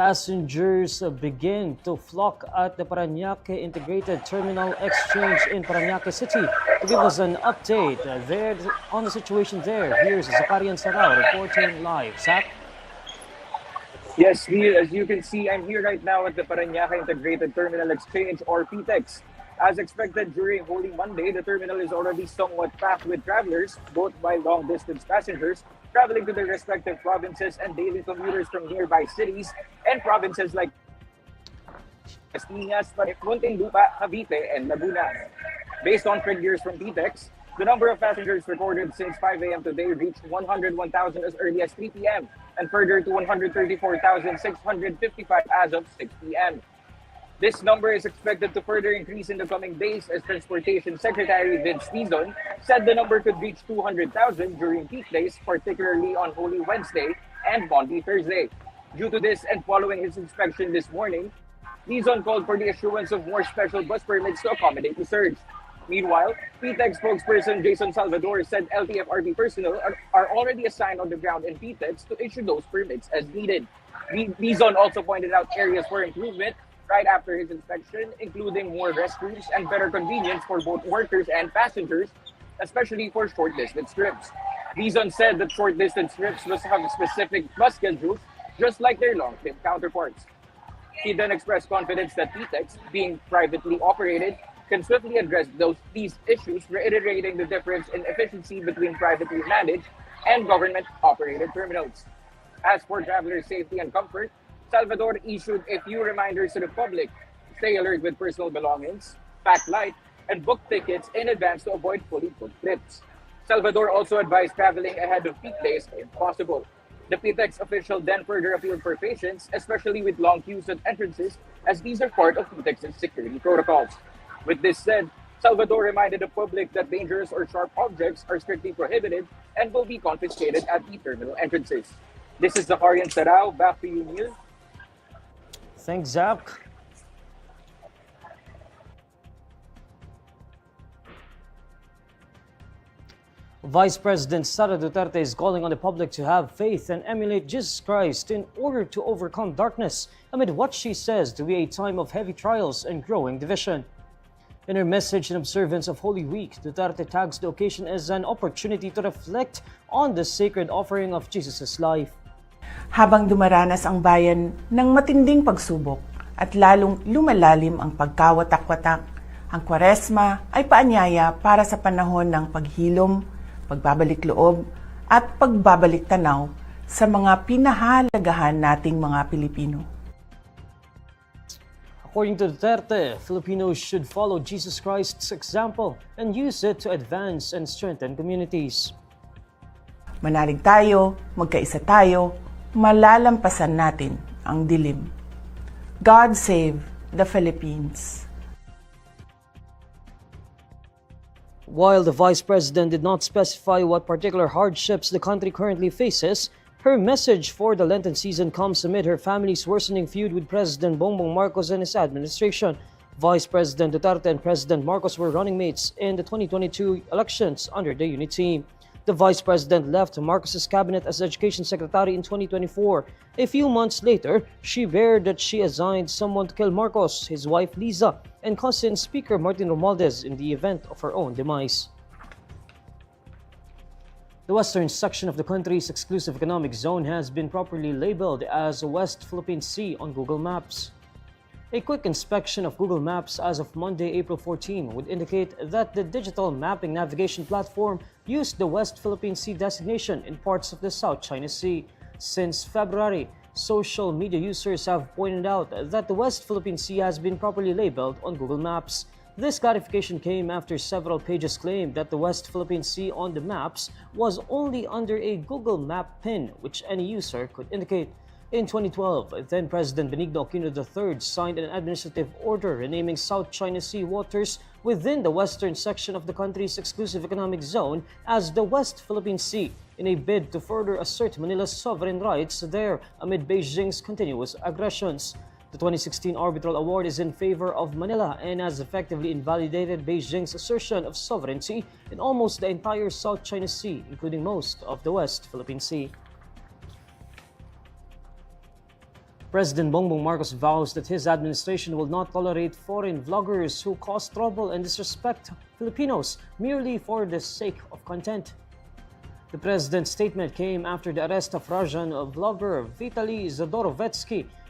Passengers begin to flock at the Parañaque Integrated Terminal Exchange in Parañaque City. To give us an update there on the situation there, here's Zacharian Sara reporting live. Zach? Yes, Neil, as you can see, I'm here right now at the Parañaque Integrated Terminal Exchange, or PITX. As expected during Holy Monday, the terminal is already somewhat packed with travelers, both by long-distance passengers traveling to their respective provinces and daily commuters from nearby cities and provinces like Piñas, Muntinlupa, Cavite, and Laguna. Based on figures from PTEX, the number of passengers recorded since 5 a.m. today reached 101,000 as early as 3 p.m. and further to 134,655 as of 6 p.m. This number is expected to further increase in the coming days as Transportation Secretary Vince Tizon said the number could reach 200,000 during peak days, particularly on Holy Wednesday and Maundy Thursday. Due to this and following his inspection this morning, Tizon called for the issuance of more special bus permits to accommodate the surge. Meanwhile, PTEX spokesperson Jason Salvador said LTFRB personnel are already assigned on the ground in PTEX to issue those permits as needed. Tizon also pointed out areas for improvement right after his inspection, including more restrooms and better convenience for both workers and passengers, especially for short-distance trips. Tizon said that short-distance trips must have specific bus schedules, just like their long-trip counterparts. He then expressed confidence that PTEX, being privately operated, can swiftly address these issues, reiterating the difference in efficiency between privately managed and government-operated terminals. As for travelers' safety and comfort, Salvador issued a few reminders to the public: stay alert with personal belongings, pack light, and book tickets in advance to avoid fully booked trips. Salvador also advised traveling ahead of peak days if possible. The PTEX official then further appealed for patience, especially with long queues at entrances, as these are part of PTEX's security protocols. With this said, Salvador reminded the public that dangerous or sharp objects are strictly prohibited and will be confiscated at the terminal entrances. This is Zacharian Sarao. Back to you, Neil. Thanks, Zach. Vice President Sara Duterte is calling on the public to have faith and emulate Jesus Christ in order to overcome darkness amid what she says to be a time of heavy trials and growing division. In her message in observance of Holy Week, Duterte tags the occasion as an opportunity to reflect on the sacred offering of Jesus' life. Habang dumaranas ang bayan ng matinding pagsubok at lalong lumalalim ang pagkawatak-watak, ang Kwaresma ay paanyaya para sa panahon ng paghilom, pagbabalik loob at pagbabalik tanaw sa mga pinahalagahan nating mga Pilipino. According to Duterte, Filipinos should follow Jesus Christ's example and use it to advance and strengthen communities. Manalig tayo, magkaisa tayo, malalampasan natin ang dilim. God save the Philippines. While the Vice President did not specify what particular hardships the country currently faces, her message for the Lenten season comes amid her family's worsening feud with President Bongbong Marcos and his administration. Vice President Duterte and President Marcos were running mates in the 2022 elections under the unit team. The Vice President left Marcos's cabinet as Education Secretary in 2024. A few months later, she bared that she assigned someone to kill Marcos, his wife Liza, and constant Speaker Martin Romualdez in the event of her own demise. The western section of the country's exclusive economic zone has been properly labeled as West Philippine Sea on Google Maps. A quick inspection of Google Maps as of Monday, April 14 would indicate that the digital mapping navigation platform used the West Philippine Sea designation in parts of the South China Sea. Since February, social media users have pointed out that the West Philippine Sea has been properly labeled on Google Maps. This clarification came after several pages claimed that the West Philippine Sea on the maps was only under a Google Map pin, which any user could indicate. In 2012, then-President Benigno Aquino III signed an administrative order renaming South China Sea waters within the western section of the country's exclusive economic zone as the West Philippine Sea in a bid to further assert Manila's sovereign rights there amid Beijing's continuous aggressions. The 2016 arbitral award is in favor of Manila and has effectively invalidated Beijing's assertion of sovereignty in almost the entire South China Sea, including most of the West Philippine Sea. President Bongbong Marcos vows that his administration will not tolerate foreign vloggers who cause trouble and disrespect Filipinos merely for the sake of content. The president's statement came after the arrest of Russian vlogger Vitaly,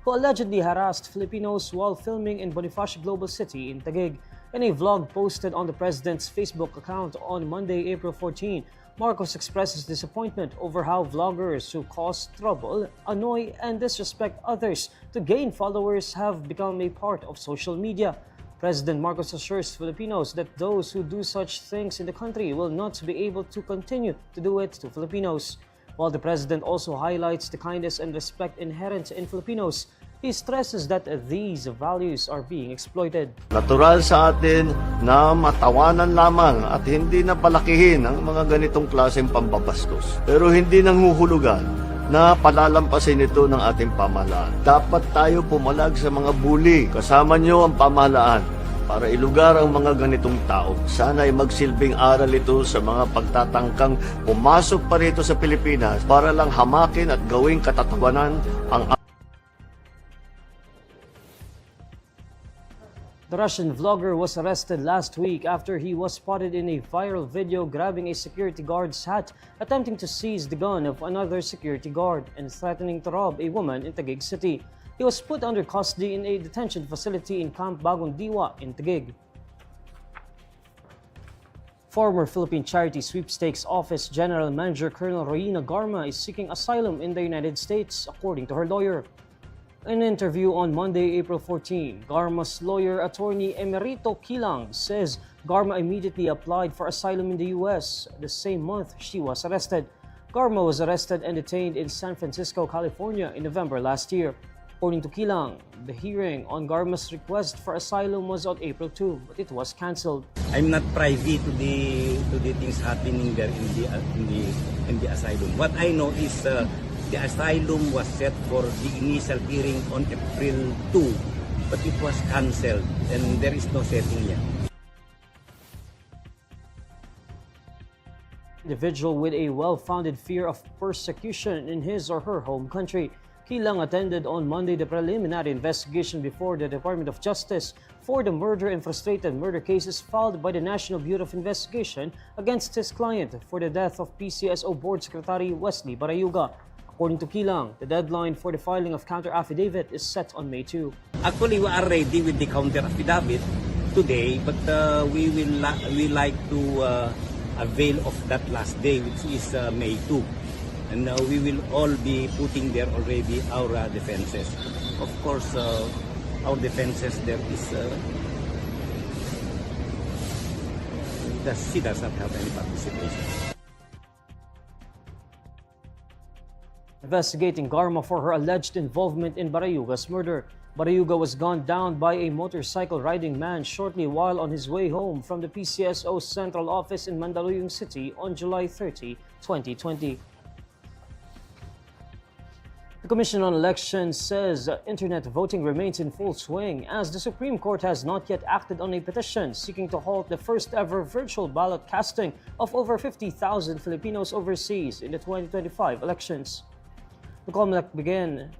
who allegedly harassed Filipinos while filming in Bonifacio Global City in Taguig. In a vlog posted on the president's Facebook account on Monday, April 14, Marcos expresses disappointment over how vloggers who cause trouble, annoy, and disrespect others to gain followers have become a part of social media. President Marcos assures Filipinos that those who do such things in the country will not be able to continue to do it to Filipinos. While the president also highlights the kindness and respect inherent in Filipinos, he stresses that these values are being exploited. Natural sa atin na matawanan lamang at hindi na palakihin ang mga ganitong klaseng pambabastos. Pero hindi nanghuhulugan na palalampasin ito ng ating pamahalaan. Dapat tayo pumalag sa mga bully. Kasama nyo ang pamahalaan para ilugar ang mga ganitong tao. Sana ay magsilbing aral ito sa mga pagtatangkang pumasok pa rito sa Pilipinas para lang hamakin at gawing katatawanan ang The Russian vlogger was arrested last week after he was spotted in a viral video grabbing a security guard's hat, attempting to seize the gun of another security guard, and threatening to rob a woman in Taguig City. He was put under custody in a detention facility in Camp Bagong Diwa in Taguig. Former Philippine Charity Sweepstakes Office General Manager Colonel Royina Garma is seeking asylum in the United States, according to her lawyer. In an interview on Monday, April 14, Garma's lawyer, attorney Emerito Kilang, says Garma immediately applied for asylum in the U.S. the same month she was arrested. Garma was arrested and detained in San Francisco, California in November last year. According to Kilang, the hearing on Garma's request for asylum was on April 2, but it was cancelled. I'm not privy to the things happening there in the asylum. What I know is the asylum was set for the initial hearing on April 2, but it was cancelled and there is no setting yet. Individual with a well-founded fear of persecution in his or her home country. Kilang attended on Monday the preliminary investigation before the Department of Justice for the murder and frustrated murder cases filed by the National Bureau of Investigation against his client for the death of PCSO Board Secretary Wesley Barayuga. According to Kilang, the deadline for the filing of counter-affidavit is set on May 2. Actually, we are ready with the counter-affidavit today, but we like to avail of that last day, which is May 2. And we will all be putting there already our defenses. Of course, our defenses there is she does not have any participation. Investigating Garma for her alleged involvement in Barayuga's murder. Barayuga was gunned down by a motorcycle-riding man shortly while on his way home from the PCSO Central Office in Mandaluyong City on July 30, 2020. The Commission on Elections says internet voting remains in full swing as the Supreme Court has not yet acted on a petition seeking to halt the first-ever virtual ballot casting of over 50,000 Filipinos overseas in the 2025 elections. The COMELEC began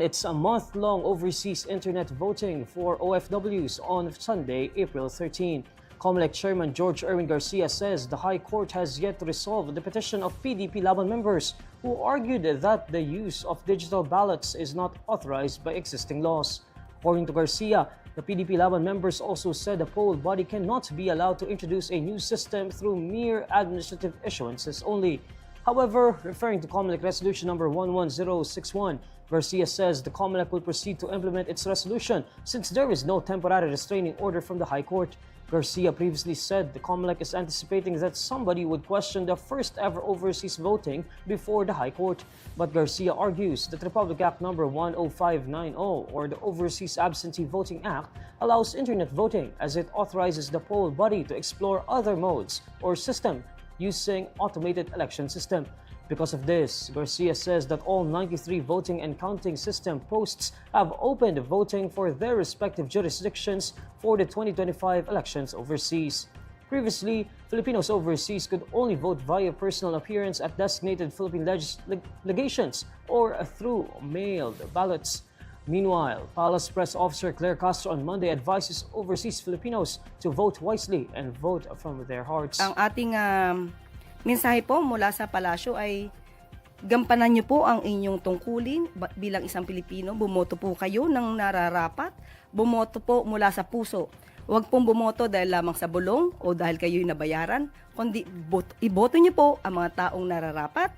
its month-long overseas internet voting for OFWs on Sunday, April 13. COMELEC Chairman George Erwin Garcia says the High Court has yet to resolve the petition of PDP Laban members who argued that the use of digital ballots is not authorized by existing laws. According to Garcia, the PDP Laban members also said the poll body cannot be allowed to introduce a new system through mere administrative issuances only. However, referring to COMELEC Resolution Number 11061, Garcia says the COMELEC will proceed to implement its resolution since there is no temporary restraining order from the High Court. Garcia previously said the COMELEC is anticipating that somebody would question the first-ever overseas voting before the High Court. But Garcia argues that Republic Act No. 10590, or the Overseas Absentee Voting Act, allows internet voting as it authorizes the poll body to explore other modes or system using automated election system. Because of this, Garcia says that all 93 voting and counting system posts have opened voting for their respective jurisdictions for the 2025 elections overseas. Previously, Filipinos overseas could only vote via personal appearance at designated Philippine legations or through mailed ballots. Meanwhile, Palace Press Officer Claire Castro on Monday advises overseas Filipinos to vote wisely and vote from their hearts. Ang ating mensahe po mula sa palasyo ay gampanan niyo po ang inyong tungkulin bilang isang Pilipino. Bumoto po kayo ng nararapat. Bumoto po mula sa puso. Huwag pong bumoto dahil lamang sa bulong o dahil kayo'y nabayaran, kundi iboto niyo po ang mga taong nararapat,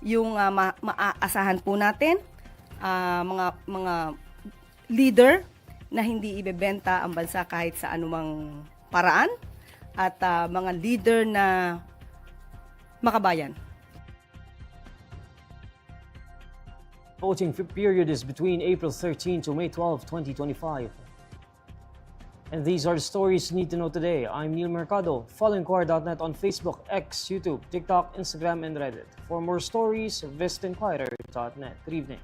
yung maaasahan po natin, mga leader na hindi ibebenta ang bansa kahit sa anumang paraan, at mga leader na makabayan. Voting period is between April 13 to May 12, 2025. And these are the stories you need to know today. I'm Neil Mercado. Follow INQUIRER.net on Facebook, X, YouTube, TikTok, Instagram, and Reddit. For more stories, visit INQUIRER.net. Good evening.